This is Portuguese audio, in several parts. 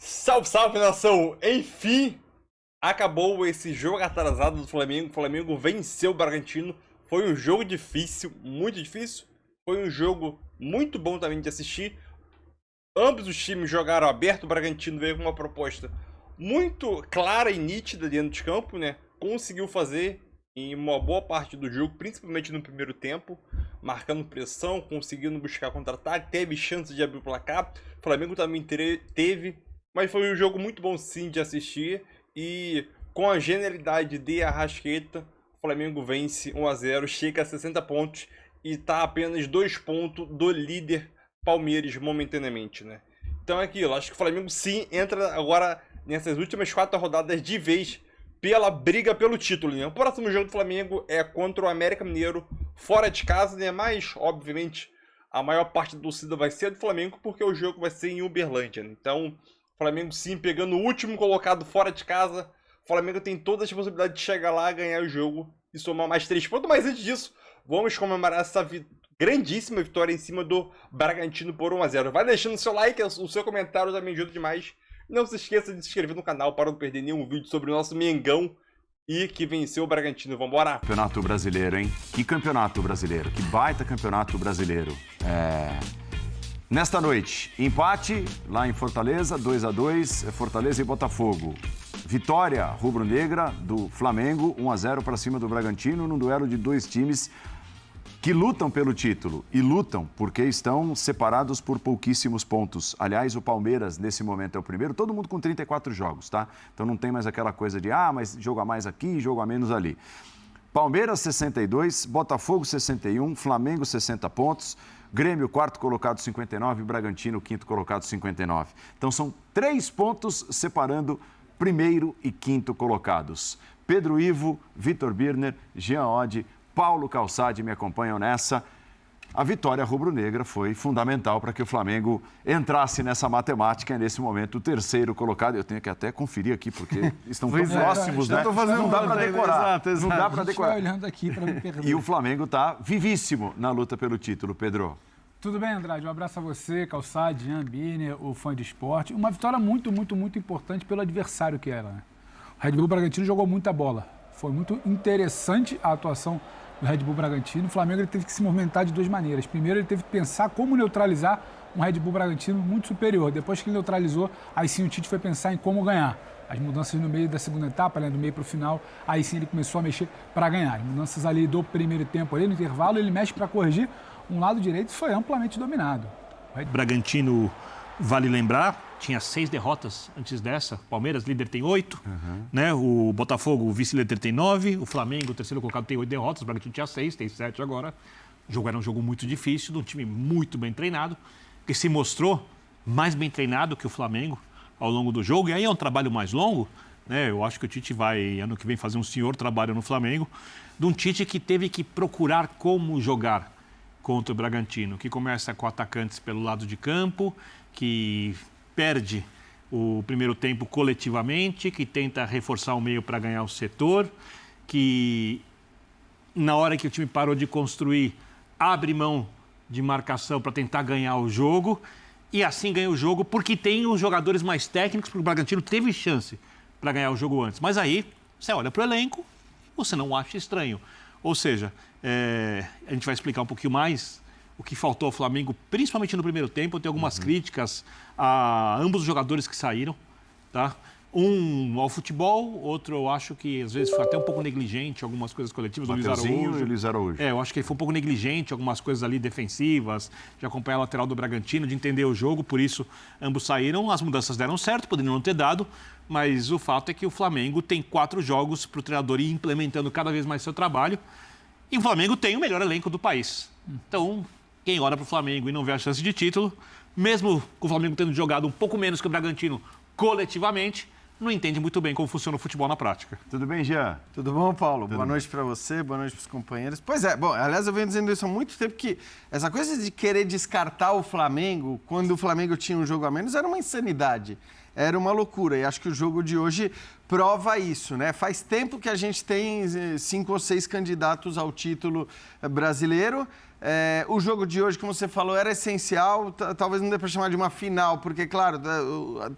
Salve, salve, nação! Enfim, acabou esse jogo atrasado do Flamengo. O Flamengo venceu o Bragantino. Foi um jogo difícil, muito difícil. Foi um jogo muito bom também de assistir. Ambos os times jogaram aberto. O Bragantino veio com uma proposta muito clara e nítida dentro de campo, né? Conseguiu fazer em uma boa parte do jogo, principalmente no primeiro tempo, marcando pressão, conseguindo buscar contra-ataque, teve chance de abrir o placar. O Flamengo também teve, mas foi um jogo muito bom sim de assistir. E com a genialidade de Arrascaeta, o Flamengo vence 1-0, chega a 60 pontos e está a apenas 2 pontos do líder Palmeiras momentaneamente, né? Então é aquilo, acho que o Flamengo sim entra agora nessas últimas 4 rodadas de vez pela briga pelo título, né? O próximo jogo do Flamengo é contra o América Mineiro, fora de casa, né? Mas, obviamente, a maior parte da torcida vai ser do Flamengo, porque o jogo vai ser em Uberlândia, né? Então, o Flamengo sim, pegando o último colocado fora de casa, o Flamengo tem todas as possibilidades de chegar lá, ganhar o jogo e somar mais 3 pontos. Mas antes disso, vamos comemorar essa grandíssima vitória em cima do Bragantino por 1-0. Vai deixando o seu like, o seu comentário também ajuda demais. Não se esqueça de se inscrever no canal para não perder nenhum vídeo sobre o nosso Mengão e que venceu o Bragantino. Vambora! Campeonato brasileiro, hein? Que campeonato brasileiro, que baita campeonato brasileiro. Nesta noite, empate lá em Fortaleza, 2-2, Fortaleza e Botafogo. Vitória rubro-negra do Flamengo, 1-0 para cima do Bragantino, num duelo de dois times que lutam pelo título e lutam porque estão separados por pouquíssimos pontos. Aliás, o Palmeiras, nesse momento, é o primeiro, todo mundo com 34 jogos, tá? Então não tem mais aquela coisa de, mas jogo a mais aqui, jogo a menos ali. Palmeiras, 62, Botafogo, 61, Flamengo, 60 pontos, Grêmio, quarto colocado, 59, Bragantino, quinto colocado, 59. Então são 3 pontos separando primeiro e quinto colocados. Pedro Ivo, Vitor Birner, Jean Oddi, Paulo Calçade me acompanham nessa. A vitória rubro-negra foi fundamental para que o Flamengo entrasse nessa matemática, nesse momento, o terceiro colocado. Eu tenho que até conferir aqui, porque estão tão próximos, né? Não dá para decorar. Exato. Não dá para decorar. Olhando aqui para me perder. E o Flamengo está vivíssimo na luta pelo título, Pedro. Tudo bem, Andrade? Um abraço a você, Calçade, Jean Birner, o fã de esporte. Uma vitória muito importante pelo adversário que era, né? O Red Bull Bragantino jogou muita bola. Foi muito interessante a atuação do Red Bull Bragantino. O Flamengo ele teve que se movimentar de 2 maneiras. Primeiro, ele teve que pensar como neutralizar um Red Bull Bragantino muito superior. Depois que ele neutralizou, aí sim o Tite foi pensar em como ganhar. As mudanças no meio da segunda etapa, né, do meio para o final, aí sim ele começou a mexer para ganhar. As mudanças ali do primeiro tempo, ali no intervalo, ele mexe para corrigir. Um lado direito foi amplamente dominado. O Bragantino, vale lembrar, tinha 6 derrotas antes dessa. Palmeiras, líder, tem 8. Né? O Botafogo, o vice-líder, tem 9. O Flamengo, o terceiro colocado, tem 8 derrotas. O Bragantino tinha 6, tem 7 agora. O jogo era um jogo muito difícil, de um time muito bem treinado, que se mostrou mais bem treinado que o Flamengo ao longo do jogo. E aí é um trabalho mais longo, né? Eu acho que o Tite vai, ano que vem, fazer um senhor trabalho no Flamengo, de um Tite que teve que procurar como jogar contra o Bragantino, que começa com atacantes pelo lado de campo, que perde o primeiro tempo coletivamente, que tenta reforçar o meio para ganhar o setor, que na hora que o time parou de construir, abre mão de marcação para tentar ganhar o jogo, e assim ganha o jogo porque tem os jogadores mais técnicos, porque o Bragantino teve chance para ganhar o jogo antes. Mas aí, você olha para o elenco, você não acha estranho. Ou seja, a gente vai explicar um pouquinho mais o que faltou ao Flamengo, principalmente no primeiro tempo. Eu tenho algumas críticas a ambos os jogadores que saíram, tá? Um ao futebol, outro eu acho que às vezes foi até um pouco negligente, algumas coisas coletivas. O Luiz Araújo. Eu acho que ele foi um pouco negligente, algumas coisas ali defensivas, de acompanhar a lateral do Bragantino, de entender o jogo, por isso ambos saíram. As mudanças deram certo, poderiam não ter dado, mas o fato é que o Flamengo tem 4 jogos para o treinador ir implementando cada vez mais seu trabalho. E o Flamengo tem o melhor elenco do país. Então, quem olha para o Flamengo e não vê a chance de título, mesmo com o Flamengo tendo jogado um pouco menos que o Bragantino coletivamente, não entende muito bem como funciona o futebol na prática. Tudo bem, Jean? Tudo bom, Paulo? Boa noite para você, boa noite para os companheiros. Pois é, bom, aliás, eu venho dizendo isso há muito tempo, que essa coisa de querer descartar o Flamengo quando o Flamengo tinha um jogo a menos era uma insanidade. era uma loucura. E acho que o jogo de hoje prova isso, né? Faz tempo que a gente tem 5 ou 6 candidatos ao título brasileiro. O jogo de hoje, como você falou, era essencial, talvez não dê para chamar de uma final, porque, claro,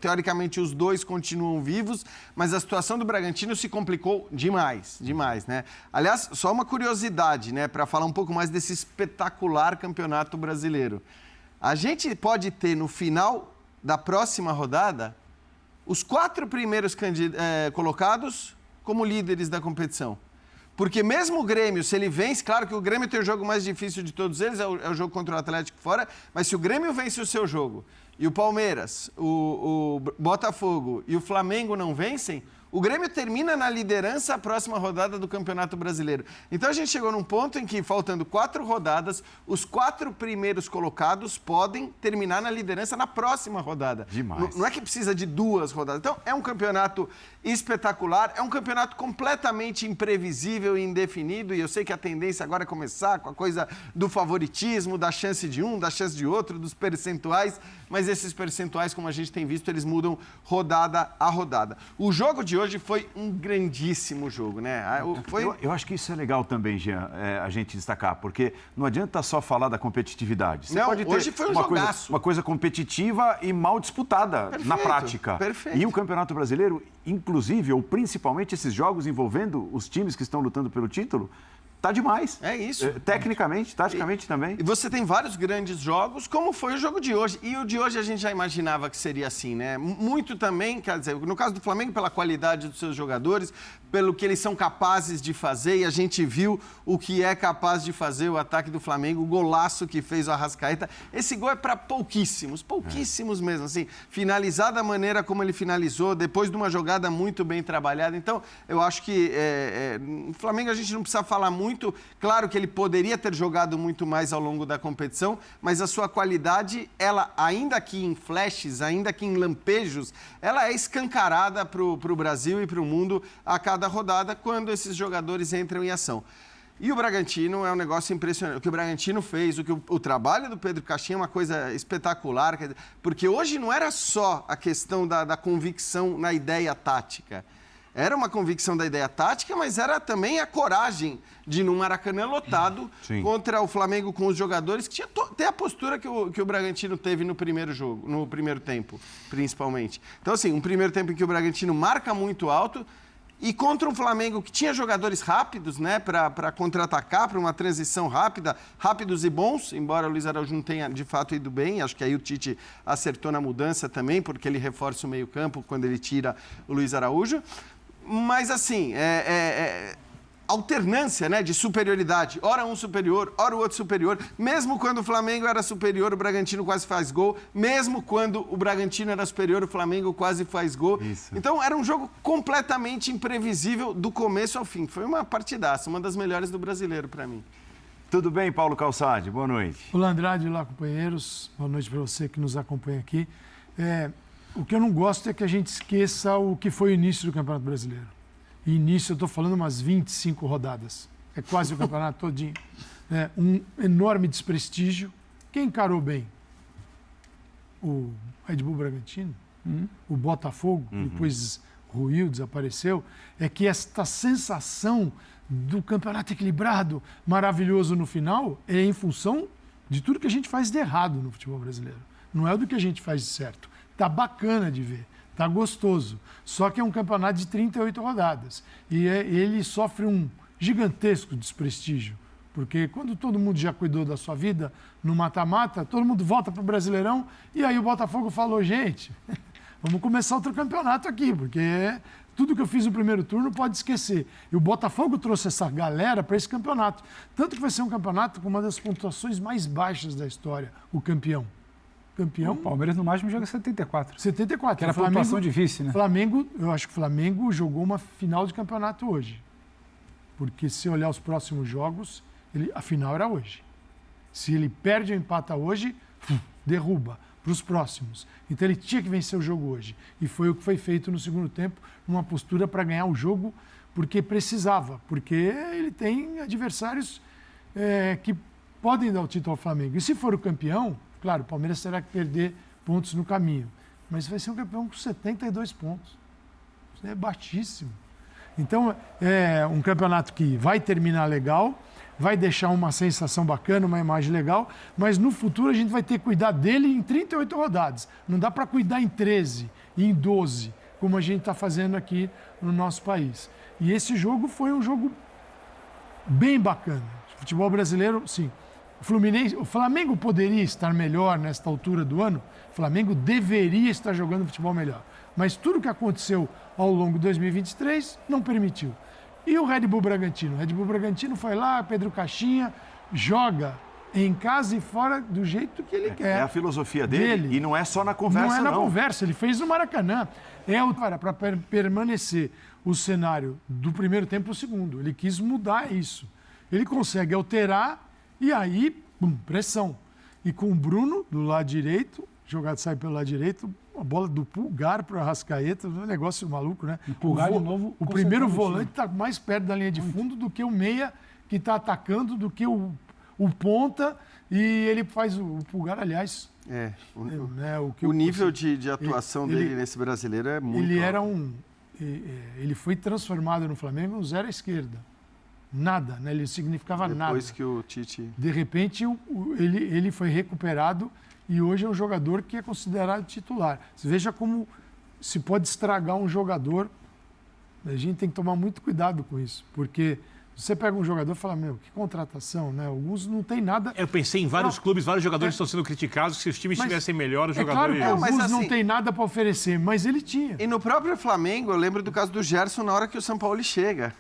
teoricamente os dois continuam vivos, mas a situação do Bragantino se complicou demais, né? Aliás, só uma curiosidade, né, para falar um pouco mais desse espetacular campeonato brasileiro. A gente pode ter no final da próxima rodada os 4 primeiros colocados como líderes da competição. Porque mesmo o Grêmio, se ele vence, claro que o Grêmio tem o jogo mais difícil de todos eles, é o jogo contra o Atlético fora, mas se o Grêmio vence o seu jogo e o Palmeiras, o Botafogo e o Flamengo não vencem, o Grêmio termina na liderança a próxima rodada do Campeonato Brasileiro. Então a gente chegou num ponto em que, faltando 4 rodadas, os 4 primeiros colocados podem terminar na liderança na próxima rodada. Demais. Não é que precisa de 2 rodadas. Então é um campeonato espetacular, é um campeonato completamente imprevisível e indefinido, e eu sei que a tendência agora é começar com a coisa do favoritismo, da chance de um, da chance de outro, dos percentuais, mas esses percentuais, como a gente tem visto, eles mudam rodada a rodada. O jogo de hoje foi um grandíssimo jogo, né? Eu acho que isso é legal também, Jean, a gente destacar, porque não adianta só falar da competitividade. Você pode ter hoje foi um jogaço. uma coisa competitiva e mal disputada na prática. Perfeito. E o Campeonato Brasileiro, inclusive, ou principalmente esses jogos envolvendo os times que estão lutando pelo título, tá demais. É isso. Tecnicamente, taticamente também. E você tem vários grandes jogos, como foi o jogo de hoje. E o de hoje a gente já imaginava que seria assim, né? Muito também, quer dizer, no caso do Flamengo, pela qualidade dos seus jogadores, pelo que eles são capazes de fazer, e a gente viu o que é capaz de fazer o ataque do Flamengo, o golaço que fez o Arrascaeta. Esse gol é para pouquíssimos mesmo, assim, finalizar da maneira como ele finalizou, depois de uma jogada muito bem trabalhada. Então, eu acho que o Flamengo a gente não precisa falar muito. Claro que ele poderia ter jogado muito mais ao longo da competição, mas a sua qualidade, ela, ainda que em flashes, ainda que em lampejos, ela é escancarada para o Brasil e para o mundo a cada rodada quando esses jogadores entram em ação. E o Bragantino é um negócio impressionante. O que o Bragantino fez, o trabalho do Pedro Caixinha é uma coisa espetacular, porque hoje não era só a questão da convicção na ideia tática. Era uma convicção da ideia tática, mas era também a coragem de, num Maracanã lotado, contra o Flamengo com os jogadores, que tinha até a postura que o Bragantino teve no primeiro jogo, no primeiro tempo, principalmente. Então, assim, um primeiro tempo em que o Bragantino marca muito alto e contra um Flamengo que tinha jogadores rápidos, né, para contra-atacar, para uma transição rápida, rápidos e bons, embora o Luiz Araújo não tenha, de fato, ido bem. Acho que aí o Tite acertou na mudança também, porque ele reforça o meio-campo quando ele tira o Luiz Araújo. Mas, assim, alternância, né, de superioridade. Ora um superior, ora o outro superior. Mesmo quando o Flamengo era superior, o Bragantino quase faz gol. Mesmo quando o Bragantino era superior, o Flamengo quase faz gol. Isso. Então, era um jogo completamente imprevisível do começo ao fim. Foi uma partidaça, uma das melhores do brasileiro para mim. Tudo bem, Paulo Calçade? Boa noite. Olá, Andrade, olá, companheiros. Boa noite para você que nos acompanha aqui. O que eu não gosto é que a gente esqueça o que foi o início do Campeonato Brasileiro. E início, eu estou falando umas 25 rodadas. É quase o campeonato todinho. Um enorme desprestígio. Quem encarou bem? O Red Bull Bragantino, o Botafogo, depois ruiu, desapareceu. É que esta sensação do campeonato equilibrado, maravilhoso no final, é em função de tudo que a gente faz de errado no futebol brasileiro. Não é do que a gente faz de certo. Tá bacana de ver, tá gostoso. Só que é um campeonato de 38 rodadas. E ele sofre um gigantesco desprestígio. Porque quando todo mundo já cuidou da sua vida no mata-mata, todo mundo volta para o Brasileirão e aí o Botafogo falou, gente, vamos começar outro campeonato aqui, porque tudo que eu fiz no primeiro turno pode esquecer. E o Botafogo trouxe essa galera para esse campeonato. Tanto que vai ser um campeonato com uma das pontuações mais baixas da história, o campeão. O Palmeiras no máximo joga 74. 74. Que era a pontuação de vice, né? Eu acho que o Flamengo jogou uma final de campeonato hoje. Porque se olhar os próximos jogos, a final era hoje. Se ele perde ou empata hoje, derruba para os próximos. Então ele tinha que vencer o jogo hoje. E foi o que foi feito no segundo tempo, uma postura para ganhar o jogo, porque precisava. Porque ele tem adversários que podem dar o título ao Flamengo. E se for o campeão, claro, o Palmeiras terá que perder pontos no caminho. mas vai ser um campeão com 72 pontos. Isso é baixíssimo. Então, é um campeonato que vai terminar legal, vai deixar uma sensação bacana, uma imagem legal, mas no futuro a gente vai ter que cuidar dele em 38 rodadas. Não dá para cuidar em 13 e em 12, como a gente está fazendo aqui no nosso país. E esse jogo foi um jogo bem bacana. O futebol brasileiro, sim. O Flamengo poderia estar melhor nesta altura do ano. O Flamengo deveria estar jogando futebol melhor. Mas tudo que aconteceu ao longo de 2023 não permitiu. E o Red Bull Bragantino? O Red Bull Bragantino foi lá, Pedro Caixinha, joga em casa e fora do jeito que ele quer. É a filosofia dele. E não é só na conversa, não. Não é na conversa, ele fez no Maracanã. Para permanecer o cenário do primeiro tempo para o segundo. Ele quis mudar isso. Ele consegue alterar e aí, pressão. E com o Bruno do lado direito, jogado sai pelo lado direito, a bola do Pulgar para o Arrascaeta, um negócio maluco, né? O Pulgar de novo. O primeiro volante está mais perto da linha de fundo do que o meia que está atacando, do que o ponta, e ele faz o Pulgar, aliás. O nível de atuação dele nesse brasileiro é muito alto. Ele foi transformado no Flamengo um zero à esquerda. Nada, né? Ele significava nada. Depois que o Tite... De repente, ele foi recuperado e hoje é um jogador que é considerado titular. Você veja como se pode estragar um jogador. A gente tem que tomar muito cuidado com isso, porque você pega um jogador e fala, que contratação, né? Alguns não tem nada... Eu pensei em vários clubes, vários jogadores estão sendo criticados, se os times estivessem melhor, os jogadores... Claro que alguns não tem nada para oferecer, mas ele tinha. E no próprio Flamengo, eu lembro do caso do Gerson na hora que o São Paulo chega.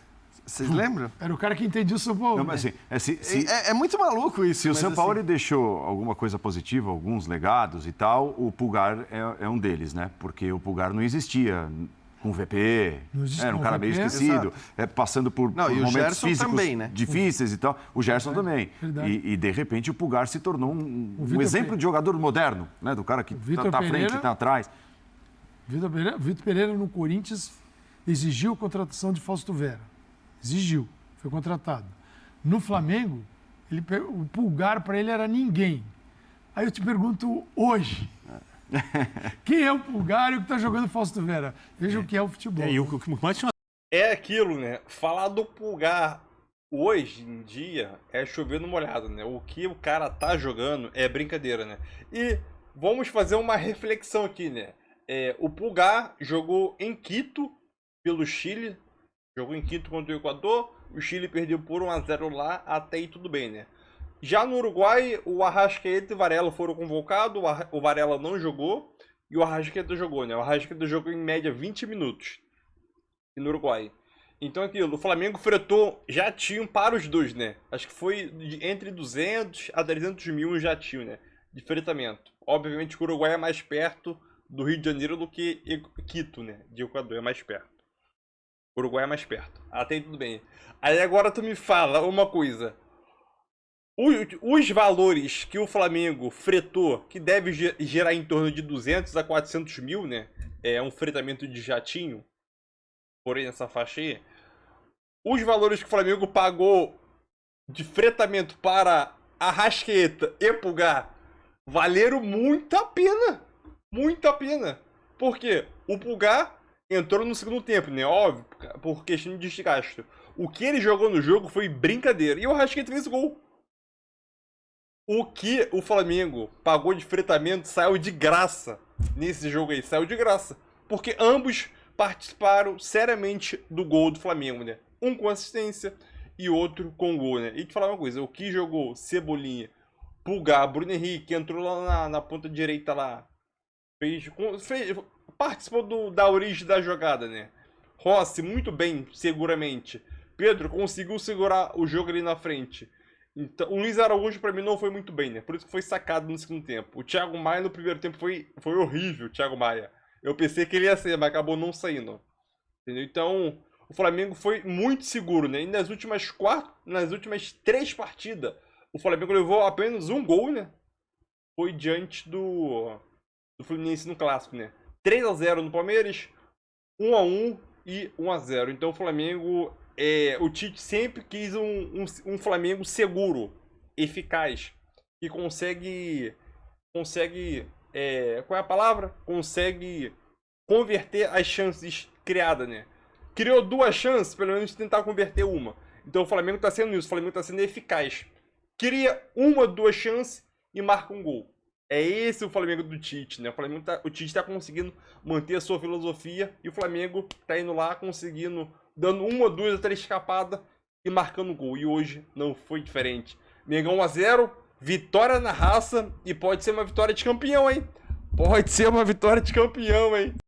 Vocês lembram? Era o cara que entendia o São Paulo. Não, mas, assim, é muito maluco isso. Se o São Paulo deixou alguma coisa positiva, alguns legados e tal, o Pulgar é um deles, né? Porque o Pulgar não existia com o VP, era um cara meio esquecido, passando por momentos físicos também, né? Difíceis e tal. O Gerson também. E, de repente, o Pulgar se tornou um exemplo de jogador moderno, né? Do cara que está à frente, está atrás. Vitor Pereira, no Corinthians, exigiu a contratação de Fausto Vera. Exigiu, foi contratado. No Flamengo, o Pulgar para ele era ninguém. Aí eu te pergunto hoje, quem é o Pulgar e o que está jogando Fausto Vera? Veja o que é o futebol. É aquilo, né? Falar do Pulgar hoje em dia é chover no molhado, né? O que o cara tá jogando é brincadeira, né? E vamos fazer uma reflexão aqui, né? O Pulgar jogou em Quito pelo Chile. Jogou em Quito contra o Equador, o Chile perdeu por 1-0 lá, até aí tudo bem, né? Já no Uruguai, o Arrascaeta e o Varela foram convocados, o Varela não jogou e o Arrascaeta jogou, né? O Arrascaeta jogou em média 20 minutos no Uruguai. Então aquilo, o Flamengo fretou jatinho para os dois, né? Acho que foi entre 200 a 300 mil um jatinho, né? De fretamento. Obviamente que o Uruguai é mais perto do Rio de Janeiro do que Quito, né? De Equador, é mais perto. O Uruguai é mais perto. Até aí tudo bem. Aí agora tu me fala uma coisa. Os valores que o Flamengo fretou, que deve gerar em torno de 200 a 400 mil, né? É um fretamento de jatinho. Porém, nessa faixa aí. Os valores que o Flamengo pagou de fretamento para Arrascaeta e Pulgar valeram muito a pena. Muito a pena. Por quê? O Pulgar entrou no segundo tempo, né? Óbvio, por questão de desgaste. O que ele jogou no jogo foi brincadeira. E o Arrascaeta fez gol. O que o Flamengo pagou de fretamento saiu de graça nesse jogo aí. Saiu de graça. Porque ambos participaram seriamente do gol do Flamengo, né? Um com assistência e outro com gol, né? E te falar uma coisa. O que jogou Cebolinha, Pulgar, Bruno Henrique, entrou lá na ponta direita lá. Participou da origem da jogada, né? Rossi, muito bem, seguramente. Pedro conseguiu segurar o jogo ali na frente. Então, o Luiz Araújo, pra mim, não foi muito bem, né? Por isso que foi sacado no segundo tempo. O Thiago Maia, no primeiro tempo, foi horrível, o Thiago Maia. Eu pensei que ele ia sair, mas acabou não saindo. Entendeu? Então, o Flamengo foi muito seguro, né? E nas últimas 3 partidas, o Flamengo levou apenas um gol, né? Foi diante do Fluminense no Clássico, né? 3-0 no Palmeiras, 1-1 e 1-0. Então o Flamengo, o Tite sempre quis um Flamengo seguro, eficaz, que consegue qual é a palavra? Consegue converter as chances criadas, né? Criou 2 chances, pelo menos tentar converter uma. Então o Flamengo tá sendo isso, o Flamengo tá sendo eficaz. Cria 1, 2 chances e marca um gol. É esse o Flamengo do Tite, né? O Tite tá conseguindo manter a sua filosofia e o Flamengo tá indo lá conseguindo, dando 1, 2 ou 3 escapadas e marcando gol. E hoje não foi diferente. Mengão 1-0, vitória na raça e pode ser uma vitória de campeão, hein? Pode ser uma vitória de campeão, hein?